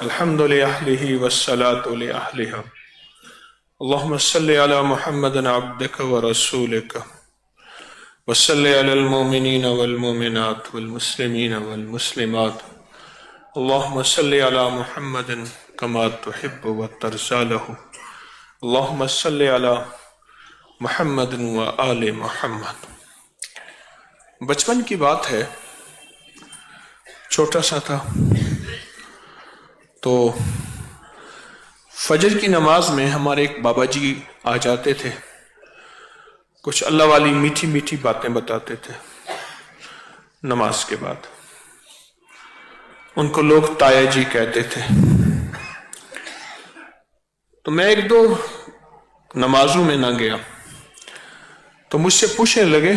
الحمد لأهله والصلاة لأهلها اللهم صل على محمد عبدك ورسولك وصل على المؤمنين والمؤمنات والمسلمين والمسلمات اللهم صل على محمد كما تحب وترضى له اللهم صل على محمد وآل محمد۔ بچپن کی بات ہے، چھوٹا سا تھا تو فجر کی نماز میں ہمارے ایک بابا جی آ جاتے تھے، کچھ اللہ والی میٹھی میٹھی باتیں بتاتے تھے۔ نماز کے بعد ان کو لوگ تایا جی کہتے تھے۔ تو میں 1-2 نمازوں میں نہ گیا تو مجھ سے پوچھنے لگے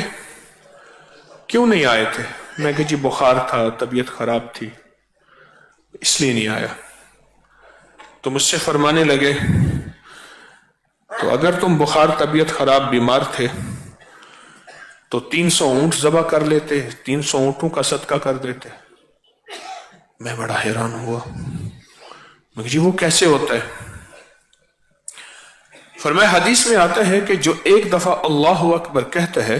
کیوں نہیں آئے تھے؟ میں کہ جی بخار تھا، طبیعت خراب تھی، اس لیے نہیں آیا۔ تو مجھ سے فرمانے لگے تو اگر تم بخار، طبیعت خراب، بیمار تھے تو 300 اونٹ ذبح کر لیتے، 300 اونٹوں کا صدقہ کر دیتے۔ میں بڑا حیران ہوا، میں جی وہ کیسے ہوتا ہے؟ فرمایا حدیث میں آتا ہے کہ جو 1 دفعہ اللہ اکبر کہتا ہے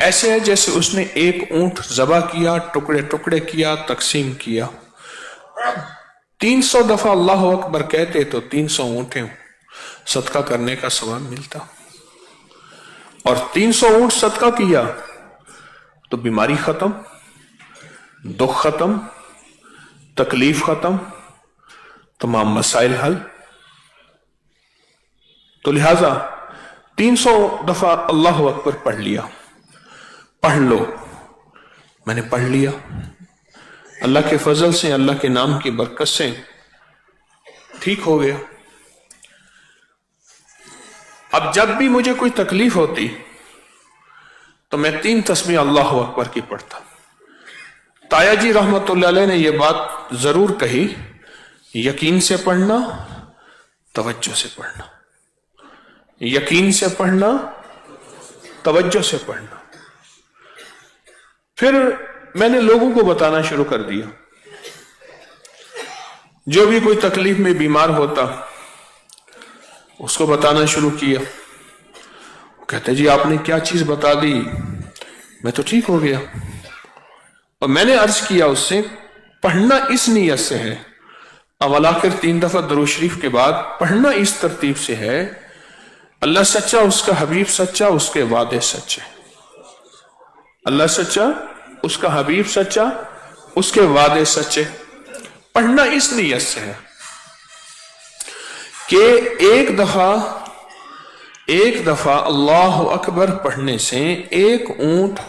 ایسے ہے جیسے اس نے 1 اونٹ ذبح کیا، ٹکڑے ٹکڑے کیا، تقسیم کیا۔ 300 دفعہ اللہ اکبر کہتے تو 300 اونٹیں صدقہ کرنے کا ثواب ملتا، اور 300 اونٹ صدقہ کیا تو بیماری ختم، دکھ ختم، تکلیف ختم، تمام مسائل حل۔ تو لہذا 300 دفعہ اللہ اکبر پڑھ لیا، پڑھ لو۔ میں نے پڑھ لیا، اللہ کے فضل سے، اللہ کے نام کی برکت سے ٹھیک ہو گیا۔ اب جب بھی مجھے کوئی تکلیف ہوتی تو میں 3 تسبیح اللہ اکبر کی پڑھتا۔ تایا جی رحمت اللہ علیہ نے یہ بات ضرور کہی، یقین سے پڑھنا، توجہ سے پڑھنا، یقین سے پڑھنا، توجہ سے پڑھنا۔ پھر میں نے لوگوں کو بتانا شروع کر دیا، جو بھی کوئی تکلیف میں بیمار ہوتا اس کو بتانا شروع کیا۔ وہ کہتے جی آپ نے کیا چیز بتا دی، میں تو ٹھیک ہو گیا۔ اور میں نے عرض کیا اس سے، پڑھنا اس نیت سے ہے، اول آخر 3 دفعہ درود شریف کے بعد پڑھنا اس ترتیب سے ہے، اللہ سچا، اس کا حبیب سچا، اس کے وعدے سچے۔ اللہ سچا، اس کا حبیب سچا، اس کے وعدے سچے۔ پڑھنا اس نیت سے ہے کہ ایک دفعہ اللہ اکبر پڑھنے سے 1 اونٹ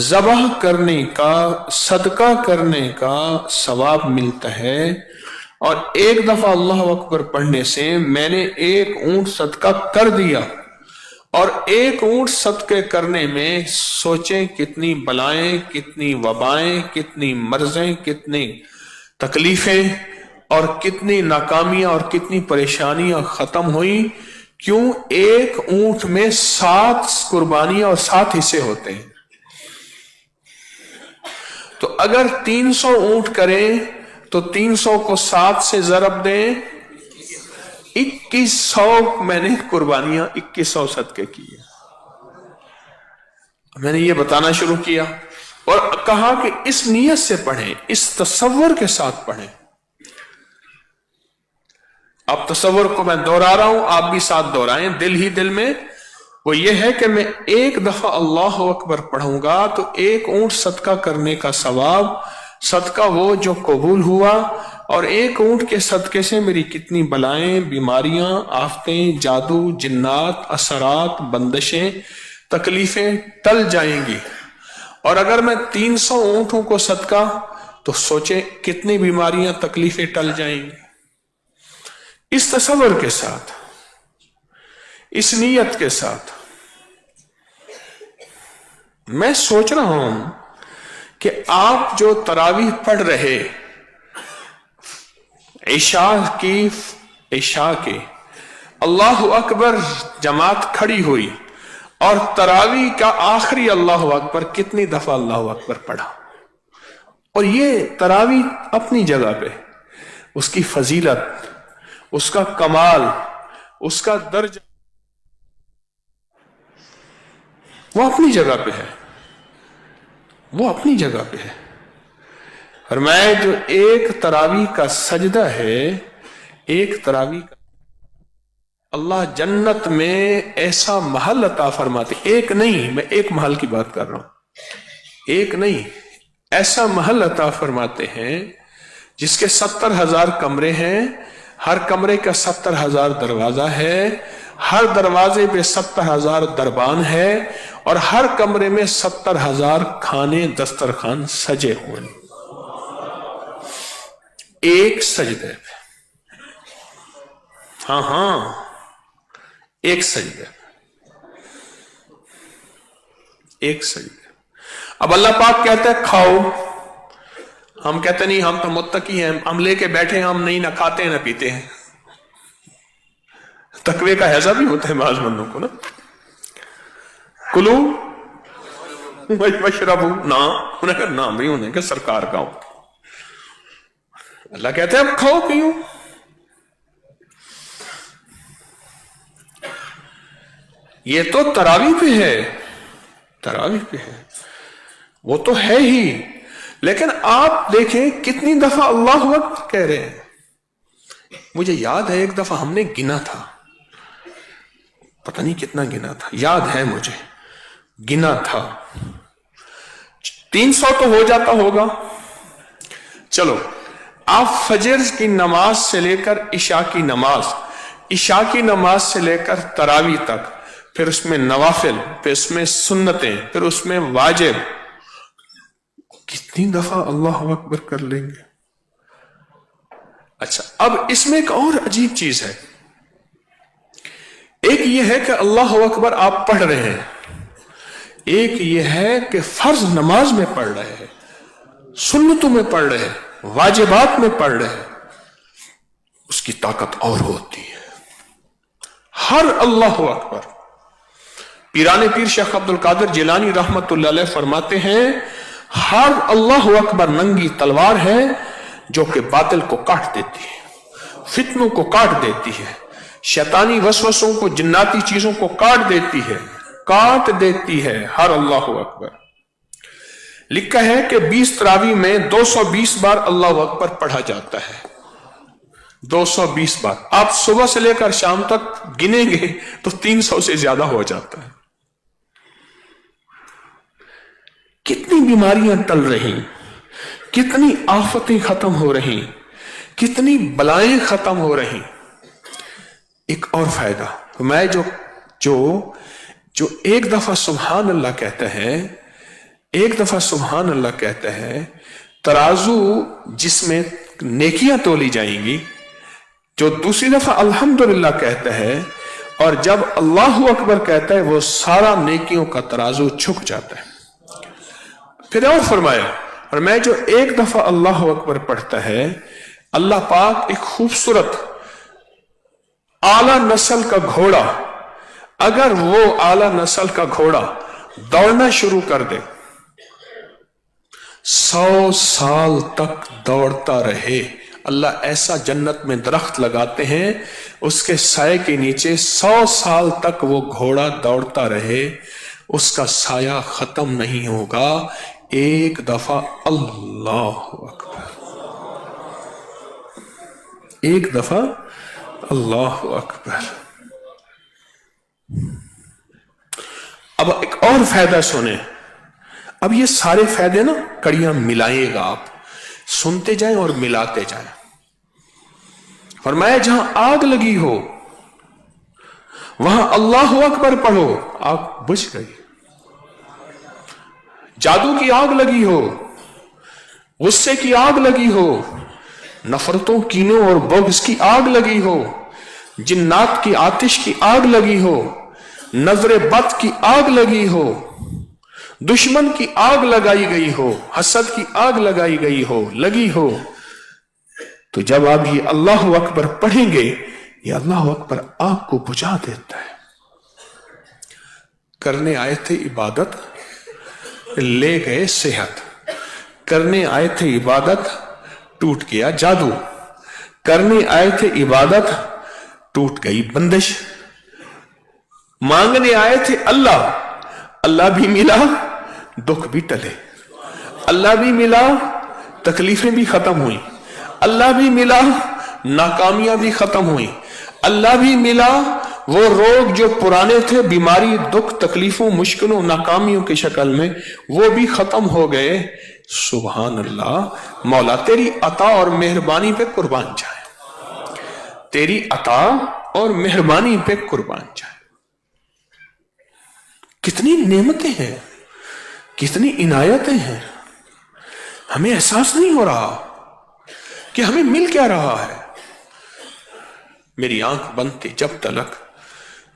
ذبح کرنے کا، صدقہ کرنے کا ثواب ملتا ہے، اور 1 دفعہ اللہ اکبر پڑھنے سے میں نے 1 اونٹ صدقہ کر دیا، اور 1 اونٹ صدقے کرنے میں سوچیں کتنی بلائیں، کتنی وبائیں، کتنی مرضیں، کتنی تکلیفیں اور کتنی ناکامیاں اور کتنی پریشانیاں ختم ہوئی. کیوں؟ ایک اونٹ میں 7 قربانیاں اور 7 حصے ہوتے ہیں. تو اگر 300 اونٹ کریں تو 300 کو 7 سے ضرب دیں، 2100 میں نے قربانیاں 2100 صدقے کی. میں نے یہ بتانا شروع کیا اور کہا کہ اس نیت سے پڑھیں، اس تصور کے ساتھ پڑھیں. اب تصور کو میں دوہرا رہا ہوں، آپ بھی ساتھ دوہرائیں دل ہی دل میں. وہ یہ ہے کہ میں ایک دفعہ اللہ اکبر پڑھوں گا تو 1 اونٹ صدقہ کرنے کا ثواب، صدقہ وہ جو قبول ہوا، اور 1 اونٹ کے صدقے سے میری کتنی بلائیں، بیماریاں، آفتیں، جادو، جنات، اثرات، بندشیں، تکلیفیں ٹل جائیں گی. اور اگر میں 300 اونٹوں کو صدقہ، تو سوچیں کتنی بیماریاں، تکلیفیں ٹل جائیں گی. اس تصور کے ساتھ، اس نیت کے ساتھ میں سوچ رہا ہوں کہ آپ جو تراویح پڑھ رہے، عشاء کے اللہ اکبر جماعت کھڑی ہوئی اور تراویح کا آخری اللہ اکبر کتنی دفعہ اللہ اکبر پڑھا. اور یہ تراویح اپنی جگہ پہ، اس کی فضیلت، اس کا کمال، اس کا درجہ وہ اپنی جگہ پہ ہے، وہ اپنی جگہ پہ ہے. اور میں جو ایک تراویح کا سجدہ ہے، ایک تراویح کا، اللہ جنت میں ایسا محل عطا فرماتے. ایک نہیں، میں ایک محل کی بات کر رہا ہوں، ایک نہیں، ایسا محل عطا فرماتے ہیں جس کے 70,000 کمرے ہیں، ہر کمرے کا 70,000 دروازہ ہے، ہر دروازے پہ 70,000 دربان ہے، اور ہر کمرے میں 70,000 کھانے دسترخوان سجے ہوئے. ایک سجدے پہ، ہاں ایک سجدے، ایک سجدے. اب اللہ پاک کہتا ہے کھاؤ، ہم کہتے نہیں، ہم تو متقی ہیں، ہم لے کے بیٹھے، ہم نہیں، نہ کھاتے ہیں نہ پیتے ہیں. تقوی کا حیضہ بھی ہوتا ہے بعض بندوں کو نا. کلو واشربو، نہ انہیں کہا نہ بھی، انہیں کہ سرکار کا ہو. اللہ کہتے ہیں اب کھاؤ پیو. یہ تو تراویح پہ ہے، تراویح پہ ہے، وہ تو ہے ہی. لیکن آپ دیکھیں کتنی دفعہ اللہ اکبر کہہ رہے ہیں. مجھے یاد ہے ایک دفعہ ہم نے گنا تھا، پتہ نہیں کتنا گنا تھا، یاد ہے مجھے گنا تھا 300 تو ہو جاتا ہوگا. چلو آپ فجر کی نماز سے لے کر عشاء کی نماز، عشاء کی نماز سے لے کر تراویح تک، پھر اس میں نوافل، پھر اس میں سنتیں، پھر اس میں واجب، کتنی دفعہ اللہ اکبر کر لیں گے. اچھا اب اس میں ایک اور عجیب چیز ہے. ایک یہ ہے کہ اللہ اکبر آپ پڑھ رہے ہیں، ایک یہ ہے کہ فرض نماز میں پڑھ رہے ہیں، سنتوں میں پڑھ رہے ہیں، واجبات میں پڑھ رہے ہیں، اس کی طاقت اور ہوتی ہے. ہر اللہ اکبر. پیران پیر شیخ عبد القادر جیلانی رحمت اللہ علیہ فرماتے ہیں ہر اللہ اکبر ننگی تلوار ہے جو کہ باطل کو کاٹ دیتی ہے، فتنوں کو کاٹ دیتی ہے، شیطانی وسوسوں کو، جناتی چیزوں کو کاٹ دیتی ہے، کاٹ دیتی ہے. ہر اللہ اکبر. لکھا ہے کہ 20 تراویح میں 220 بار اللہ اکبر پڑھا جاتا ہے، 220 بار. آپ صبح سے لے کر شام تک گنیں گے تو 300 سے زیادہ ہو جاتا ہے. کتنی بیماریاں ٹل رہی، کتنی آفتیں ختم ہو رہی، کتنی بلائیں ختم ہو رہی. ایک اور فائدہ، میں جو ایک دفعہ سبحان اللہ کہتا ہے، ایک دفعہ سبحان اللہ کہتا ہے، ترازو جس میں نیکیاں تولی جائیں گی، جو دوسری دفعہ الحمدللہ کہتا ہے اور جب اللہ اکبر کہتا ہے، وہ سارا نیکیوں کا ترازو جھک جاتا ہے. پھر اور فرمایا، اور میں جو ایک دفعہ اللہ اکبر پڑھتا ہے، اللہ پاک ایک خوبصورت اعلی نسل کا گھوڑا، اگر وہ اعلی نسل کا گھوڑا دوڑنا شروع کر دے، 100 سال تک دوڑتا رہے، اللہ ایسا جنت میں درخت لگاتے ہیں، اس کے سائے کے نیچے 100 سال تک وہ گھوڑا دوڑتا رہے، اس کا سایہ ختم نہیں ہوگا۔ ایک دفعہ اللہ اکبر، ایک دفعہ اللہ اکبر۔ اب ایک اور فائدہ سنیں، اب یہ سارے فائدے نا کڑیاں ملائے گا، آپ سنتے جائیں اور ملاتے جائیں۔ فرمایا جہاں آگ لگی ہو وہاں اللہ اکبر پڑھو، آگ بجھ گئی۔ جادو کی آگ لگی ہو، غصے کی آگ لگی ہو، نفرتوں، کینوں اور بغض کی آگ لگی ہو، جنات کی آتش کی آگ لگی ہو، نظر بد کی آگ لگی ہو، دشمن کی آگ لگائی گئی ہو، حسد کی آگ لگائی گئی ہو، لگی ہو، تو جب آپ یہ اللہ اکبر پڑھیں گے، یہ اللہ اکبر آگ کو بجھا دیتا ہے۔ کرنے آئے تھے عبادت، لے گئے صحت، کرنے آئے تھے عبادت، ٹوٹ گیا جادو، کرنے آئے تھے عبادت، ٹوٹ گئی بندش، مانگنے آئے تھے اللہ، اللہ بھی ملا، دکھ بھی ٹلے، اللہ بھی ملا، تکلیفیں بھی ختم ہوئیں، اللہ بھی ملا، ناکامیاں بھی ختم ہوئیں، اللہ بھی ملا، وہ روگ جو پرانے تھے، بیماری، دکھ، تکلیفوں، مشکلوں، ناکامیوں کی شکل میں، وہ بھی ختم ہو گئے۔ سبحان اللہ، مولا تیری عطا اور مہربانی پہ قربان جائے، تیری عطا اور مہربانی پہ قربان جائے۔ کتنی نعمتیں ہیں، کتنی عنایتیں ہیں، ہمیں احساس نہیں ہو رہا کہ ہمیں مل کیا رہا ہے۔ میری آنکھ بند تھی جب تلک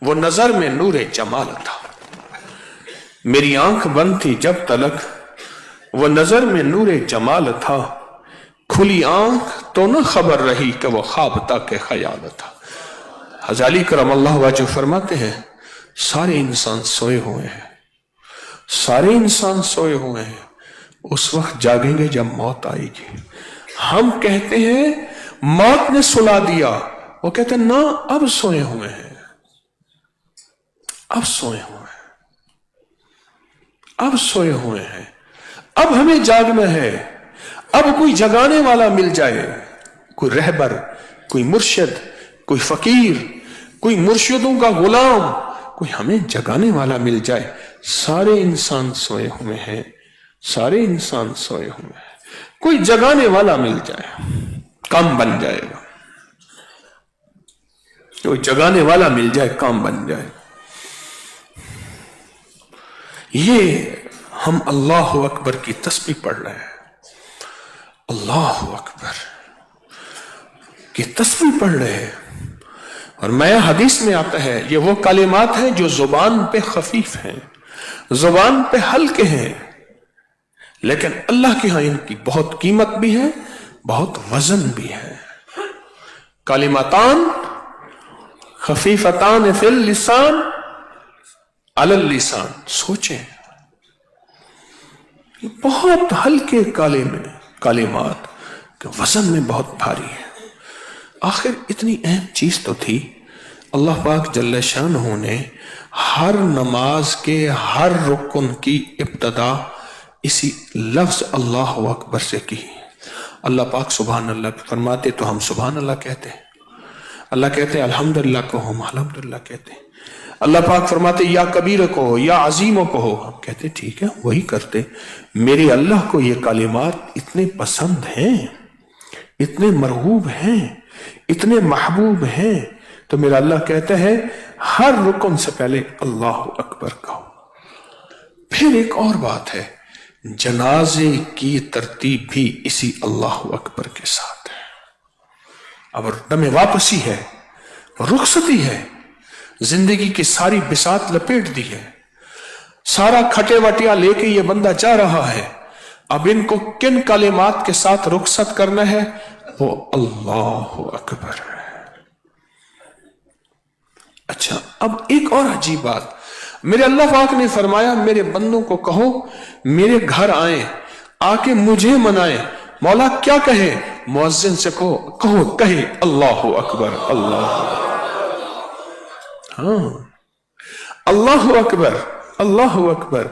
وہ نظر میں نور جمال تھا، میری آنکھ بند تھی جب تلک وہ نظر میں نور جمال تھا، کھلی آنکھ تو نہ خبر رہی کہ وہ خواب تک خیال تھا۔ غزالی کرم اللہ وجہ فرماتے ہیں سارے انسان سوئے ہوئے ہیں، سارے انسان سوئے ہوئے ہیں، اس وقت جاگیں گے جب موت آئے گی۔ ہم کہتے ہیں موت نے سلا دیا، وہ کہتے ہیں نا، اب سوئے ہوئے ہیں، اب سوئے ہوئے ہیں، اب سوئے ہوئے ہیں، اب ہمیں جاگنا ہے۔ اب کوئی جگانے والا مل جائے، کوئی رہبر، کوئی مرشد، کوئی فقیر، کوئی مرشدوں کا غلام، کوئی ہمیں جگانے والا مل جائے۔ سارے انسان سوئے ہوئے ہیں، سارے انسان سوئے ہوئے ہیں، کوئی جگانے والا مل جائے، کام بن جائے گا، کوئی جگانے والا مل جائے، کام بن جائے۔ یہ ہم اللہ اکبر کی تسبیح پڑھ رہے ہیں، اللہ اکبر کی تسبیح پڑھ رہے ہیں، اور میں حدیث میں آتا ہے یہ وہ کلمات ہیں جو زبان پہ خفیف ہیں، زبان پہ ہلکے ہیں، لیکن اللہ کے ہاں ان کی بہت قیمت بھی ہے، بہت وزن بھی ہے۔ کلماتان خفیفتان فی اللسان علی اللسان، سوچیں یہ بہت ہلکے کلمات کہ وزن میں بہت بھاری ہے۔ آخر اتنی اہم چیز تو تھی، اللہ پاک جل شانہ نے ہر نماز کے ہر رکن کی ابتدا اسی لفظ اللہ اکبر سے کی۔ اللہ پاک سبحان اللہ فرماتے تو ہم سبحان اللہ کہتے ہیں، اللہ کہتے ہیں الحمدللہ کو ہم الحمدللہ کہتے ہیں، اللہ پاک فرماتے یا کبیر کو یا عظیم کو ہم کہتے ٹھیک ہے وہی کرتے۔ میرے اللہ کو یہ کلمات اتنے پسند ہیں، اتنے مرغوب ہیں، اتنے محبوب ہیں، تو میرا اللہ کہتا ہے ہر رکن سے پہلے اللہ اکبر کہو۔ پھر ایک اور بات ہے، جنازے کی ترتیب بھی اسی اللہ اکبر کے ساتھ ہے۔ اب دم واپسی ہے، رخصتی ہے، زندگی کی ساری بساط لپیٹ دی ہے، سارا کھٹے وٹیا لے کے یہ بندہ جا رہا ہے۔ اب ان کو کن کلمات کے ساتھ رخصت کرنا ہے، وہ اللہ اکبر ہے۔ اچھا، اب ایک اور عجیب بات، میرے اللہ پاک نے فرمایا میرے بندوں کو کہو میرے گھر آئیں، آ کے مجھے منائیں۔ مولا کیا کہے؟ مؤذن سے کہے اللہ اکبر، اللہ، ہاں، اللہ اکبر، اللہ اکبر،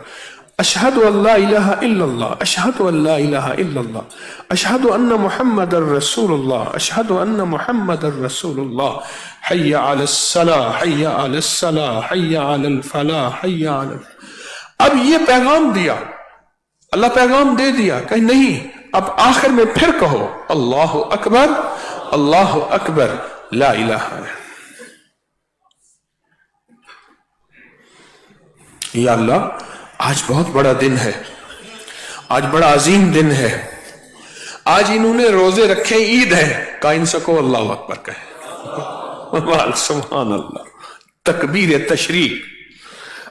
اشہد ان لا الہ الا اللہ، اشہد ان لا الہ الا اللہ، اشہد ان محمد الرسول اللہ، اشہد ان محمد الرسول اللہ، حی علی الصلاۃ، حی علی الصلاۃ، حی علی الفلاح، حی علی۔ اب یہ پیغام دیا، اللہ پیغام دے دیا کہ نہیں، اب آخر میں پھر کہو اللہ اکبر، اللہ اکبر، لا الہ الا۔ یا اللہ، آج بہت بڑا دن ہے، آج بڑا عظیم دن ہے، آج انہوں نے روزے رکھے، عید ہے، کہا ان سے کو اللہ اکبر کہے۔ سبحان اللہ، تکبیر تشریق،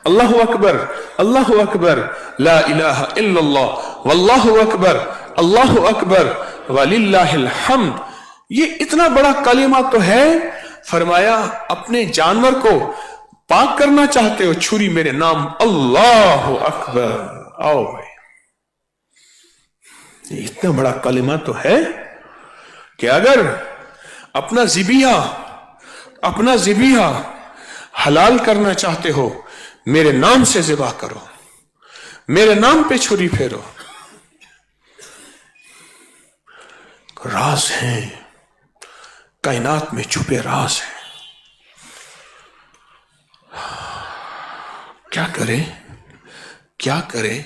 اللہ اکبر، اللہ اکبر، لا الہ الا اللہ، واللہ اکبر، اللہ اکبر، وللہ الحمد۔ یہ اتنا بڑا کلمہ تو ہے، فرمایا اپنے جانور کو پاک کرنا چاہتے ہو، چھری میرے نام، اللہ اکبر۔ آؤ بھائی، یہ اتنا بڑا کلمہ تو ہے کہ اگر اپنا ذبیحہ حلال کرنا چاہتے ہو، میرے نام سے ذبح کرو، میرے نام پہ چھری پھیرو۔ راز ہیں، کائنات میں چھپے راز ہیں، کیا کرے؟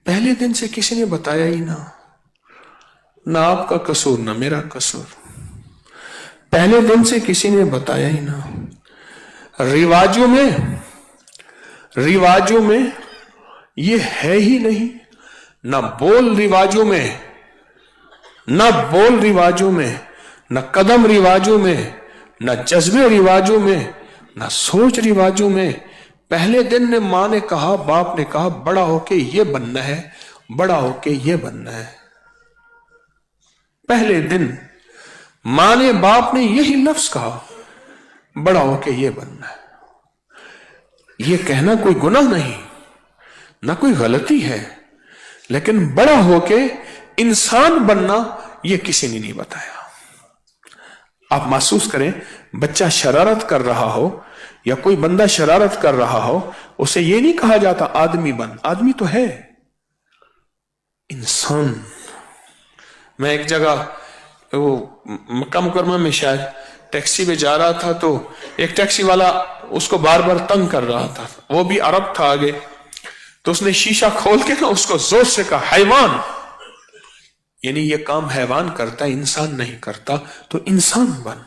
پہلے دن سے کسی نے بتایا ہی نہ آپ کا قصور نہ میرا قصور، پہلے دن سے کسی نے بتایا ہی نہ۔ رواجوں میں یہ ہے ہی نہیں، نہ بول رواجوں میں، نہ قدم رواجوں میں، نہ جذبے رواجوں میں، نہ سوچ رواجوں میں۔ پہلے دن نے ماں نے کہا، باپ نے کہا بڑا ہو کے یہ بننا ہے، بڑا ہو کے یہ بننا ہے۔ پہلے دن ماں نے باپ نے یہی لفظ کہا، بڑا ہو کے یہ بننا ہے۔ یہ کہنا کوئی گناہ نہیں، نہ کوئی غلطی ہے، لیکن بڑا ہو کے انسان بننا یہ کسی نے نہیں بتایا۔ آپ محسوس کریں، بچہ شرارت کر رہا ہو یا کوئی بندہ شرارت کر رہا ہو، اسے یہ نہیں کہا جاتا آدمی بن، آدمی تو ہے، انسان۔ میں ایک جگہ وہ مکہ مکرمہ میں شاید ٹیکسی پہ جا رہا تھا، تو ایک ٹیکسی والا اس کو بار بار تنگ کر رہا تھا، وہ بھی عرب تھا آگے، تو اس نے شیشہ کھول کے اس کو زور سے کہا حیوان، یعنی یہ کام حیوان کرتا ہے، انسان نہیں کرتا، تو انسان بن۔